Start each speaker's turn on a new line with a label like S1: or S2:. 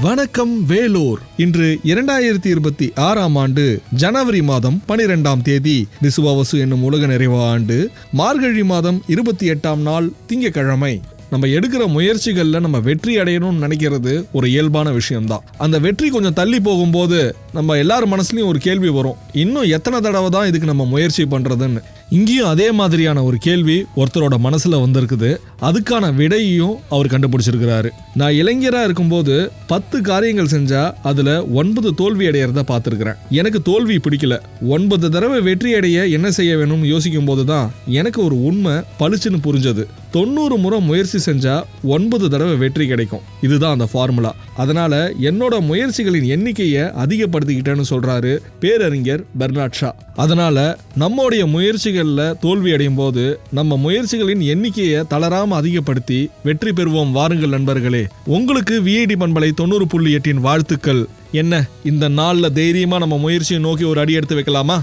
S1: வணக்கம் வேலூர். இன்று 2026ஆம் ஆண்டு ஜனவரி மாதம் 12ஆம் தேதி விசுவாவசு என்னும் உலக நிறைவு ஆண்டு மார்கழி மாதம் 28ஆம் நாள் திங்கட்கிழமை. நம்ம எடுக்கிற முயற்சிகள்ல நம்ம வெற்றி அடையணும்னு நினைக்கிறது ஒரு இயல்பான விஷயம்தான். அந்த வெற்றி கொஞ்சம் தள்ளி போகும்போது நம்ம எல்லார் மனசுலயும் ஒரு கேள்வி வரும், இன்னும் எத்தனை தடவை தான் இதுக்கு நம்ம முயற்சி பண்றதுன்னு. இங்கேயும் அதே மாதிரியான ஒரு கேள்வி ஒருத்தரோட மனசுல வந்திருக்குது. அதுக்கான விடையையும் அவர் கண்டுபிடிச்சிருக்கிறாரு. நான் இளைஞரா இருக்கும்போது 10 காரியங்கள் செஞ்சா அதுல 9 தோல்வி அடையறத பார்த்திருக்கிறேன். எனக்கு தோல்வி பிடிக்கல. 9 தடவை வெற்றி அடைய என்ன செய்ய வேணும்னு யோசிக்கும் போதுதான் எனக்கு ஒரு உண்மை பளிச்சுன்னு புரிஞ்சது. 90 முறை முயற்சி செஞ்சா 9 தடவை வெற்றி கிடைக்கும். இதுதான் அந்த ஃபார்முலா. அதனால என்னோட முயற்சிகளின் எண்ணிக்கையை அதிகப்படுத்திக்கிட்டேன்னு சொல்றாரு பேரறிஞர் பெர்னாட் ஷா. அதனால நம்முடைய முயற்சிகள்ல தோல்வி அடையும் போது நம்ம முயற்சிகளின் எண்ணிக்கையை தளராம அதிகப்படுத்தி வெற்றி பெறுவோம். வாருங்கள் நண்பர்களே. உங்களுக்கு விஐடி பண்பலை 90.8 வாழ்த்துக்கள். என்ன இந்த நாள்ல தைரியமா நம்ம முயற்சியை நோக்கி ஒரு அடி எடுத்து வைக்கலாமா?